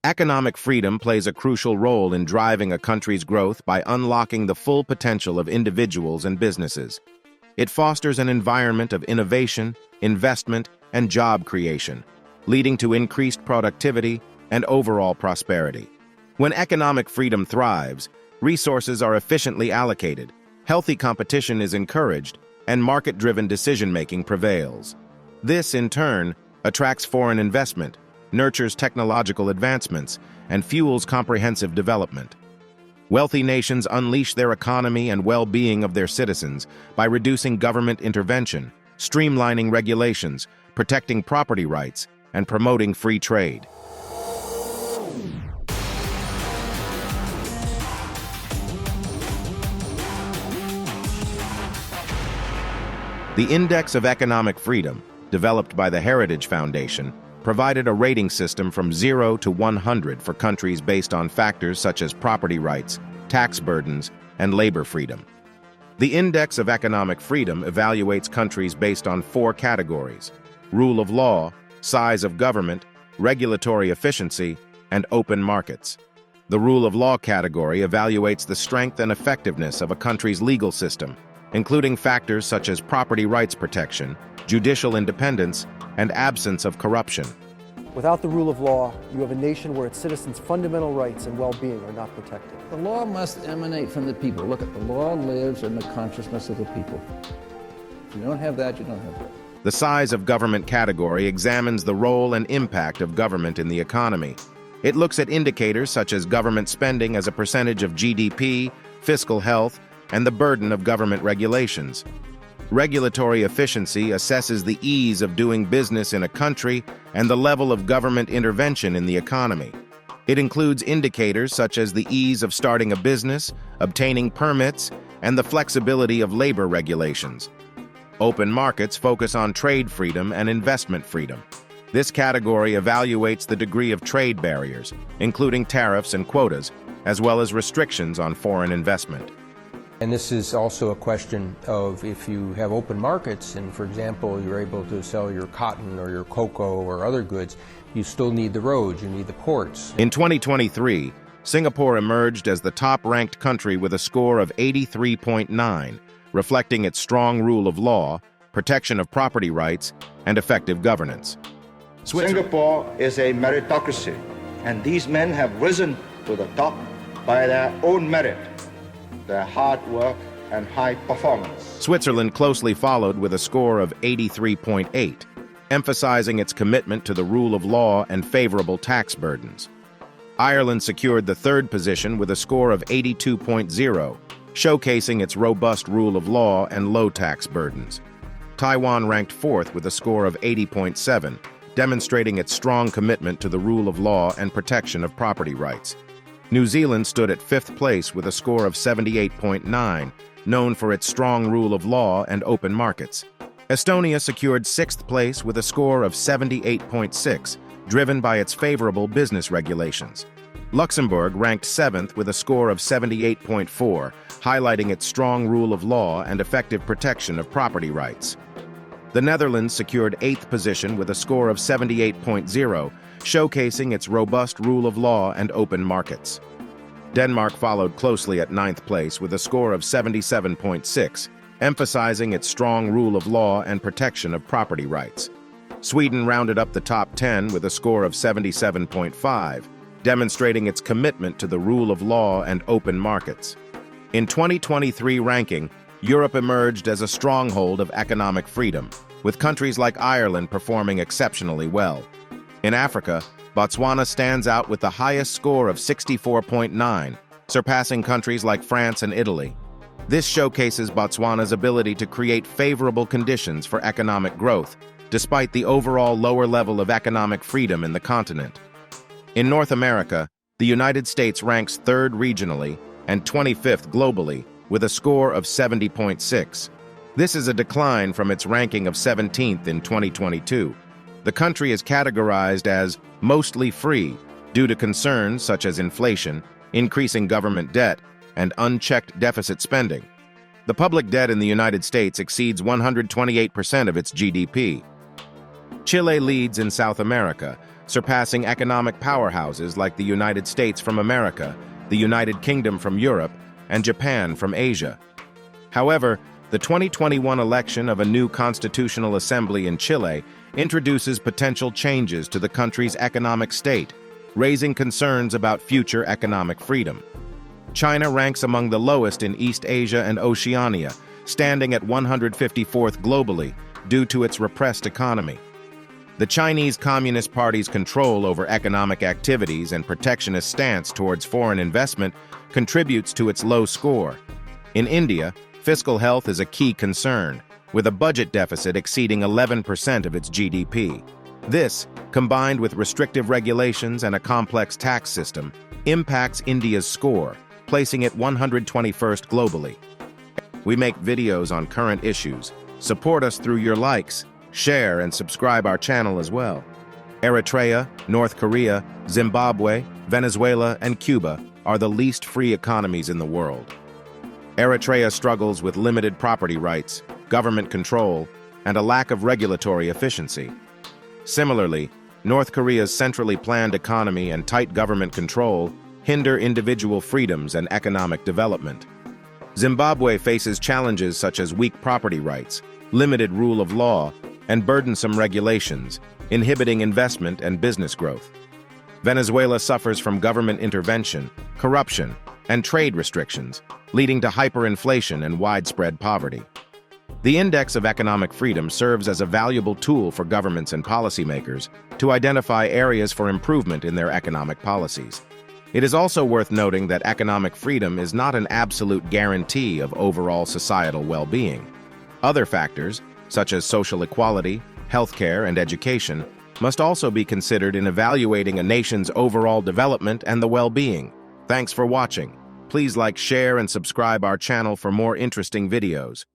Economic freedom plays a crucial role in driving a country's growth by unlocking the full potential of individuals and businesses. It fosters an environment of innovation, investment, and job creation, leading to increased productivity and overall prosperity. When economic freedom thrives, resources are efficiently allocated, healthy competition is encouraged, and market-driven decision-making prevails. This, in turn, attracts foreign investment, nurtures technological advancements, and fuels comprehensive development. Wealthy nations unleash their economy and well-being of their citizens by reducing government intervention, streamlining regulations, protecting property rights, and promoting free trade. The Index of Economic Freedom, developed by the Heritage Foundation, provided a rating system from 0 to 100 for countries based on factors such as property rights, tax burdens, and labor freedom. The Index of Economic Freedom evaluates countries based on 4 categories: rule of law, size of government, regulatory efficiency, and open markets. The rule of law category evaluates the strength and effectiveness of a country's legal system, including factors such as property rights protection, judicial independence, and absence of corruption. Without the rule of law, you have a nation where its citizens' fundamental rights and well-being are not protected. The law must emanate from the people. Look, the law lives in the consciousness of the people. If you don't have that, you don't have that. The size of government category examines the role and impact of government in the economy. It looks at indicators such as government spending as a percentage of GDP, fiscal health, and the burden of government regulations. Regulatory efficiency assesses the ease of doing business in a country and the level of government intervention in the economy. It includes indicators such as the ease of starting a business, obtaining permits, and the flexibility of labor regulations. Open markets focus on trade freedom and investment freedom. This category evaluates the degree of trade barriers, including tariffs and quotas, as well as restrictions on foreign investment. And this is also a question of if you have open markets and, for example, you're able to sell your cotton or your cocoa or other goods, you still need the roads, you need the ports. In 2023, Singapore emerged as the top-ranked country with a score of 83.9, reflecting its strong rule of law, protection of property rights, and effective governance. Singapore is a meritocracy, and these men have risen to the top by their own merit, their hard work and high performance. Switzerland closely followed with a score of 83.8, emphasizing its commitment to the rule of law and favorable tax burdens. Ireland secured the 3rd position with a score of 82.0, showcasing its robust rule of law and low tax burdens. Taiwan ranked 4th with a score of 80.7, demonstrating its strong commitment to the rule of law and protection of property rights. New Zealand stood at 5th place with a score of 78.9, known for its strong rule of law and open markets. Estonia secured 6th place with a score of 78.6, driven by its favorable business regulations. Luxembourg ranked 7th with a score of 78.4, highlighting its strong rule of law and effective protection of property rights. The Netherlands secured 8th position with a score of 78.0, showcasing its robust rule of law and open markets. Denmark followed closely at 9th place with a score of 77.6, emphasizing its strong rule of law and protection of property rights. Sweden rounded up the top 10 with a score of 77.5, demonstrating its commitment to the rule of law and open markets. In 2023 ranking, Europe emerged as a stronghold of economic freedom, with countries like Ireland performing exceptionally well. In Africa, Botswana stands out with the highest score of 64.9, surpassing countries like France and Italy. This showcases Botswana's ability to create favorable conditions for economic growth, despite the overall lower level of economic freedom in the continent. In North America, the United States ranks 3rd regionally and 25th globally, with a score of 70.6. This is a decline from its ranking of 17th in 2022. The country is categorized as mostly free due to concerns such as inflation, increasing government debt, and unchecked deficit spending. The public debt in the United States exceeds 128% of its GDP. Chile leads in South America, surpassing economic powerhouses like the United States from America, the United Kingdom from Europe, and Japan from Asia. However, the 2021 election of a new constitutional assembly in Chile introduces potential changes to the country's economic state, raising concerns about future economic freedom. China ranks among the lowest in East Asia and Oceania, standing at 154th globally due to its repressed economy. The Chinese Communist Party's control over economic activities and protectionist stance towards foreign investment contributes to its low score. In India, fiscal health is a key concern, with a budget deficit exceeding 11% of its GDP. This, combined with restrictive regulations and a complex tax system, impacts India's score, placing it 121st globally. We make videos on current issues. Support us through your likes, share, and subscribe our channel as well. Eritrea, North Korea, Zimbabwe, Venezuela, and Cuba are the least free economies in the world. Eritrea struggles with limited property rights, government control, and a lack of regulatory efficiency. Similarly, North Korea's centrally planned economy and tight government control hinder individual freedoms and economic development. Zimbabwe faces challenges such as weak property rights, limited rule of law, and burdensome regulations, inhibiting investment and business growth. Venezuela suffers from government intervention, corruption, and trade restrictions, leading to hyperinflation and widespread poverty. The Index of Economic Freedom serves as a valuable tool for governments and policymakers to identify areas for improvement in their economic policies. It is also worth noting that economic freedom is not an absolute guarantee of overall societal well-being. Other factors, such as social equality, healthcare, and education, must also be considered in evaluating a nation's overall development and the well-being. Thanks for watching. Please like, share, and subscribe our channel for more interesting videos.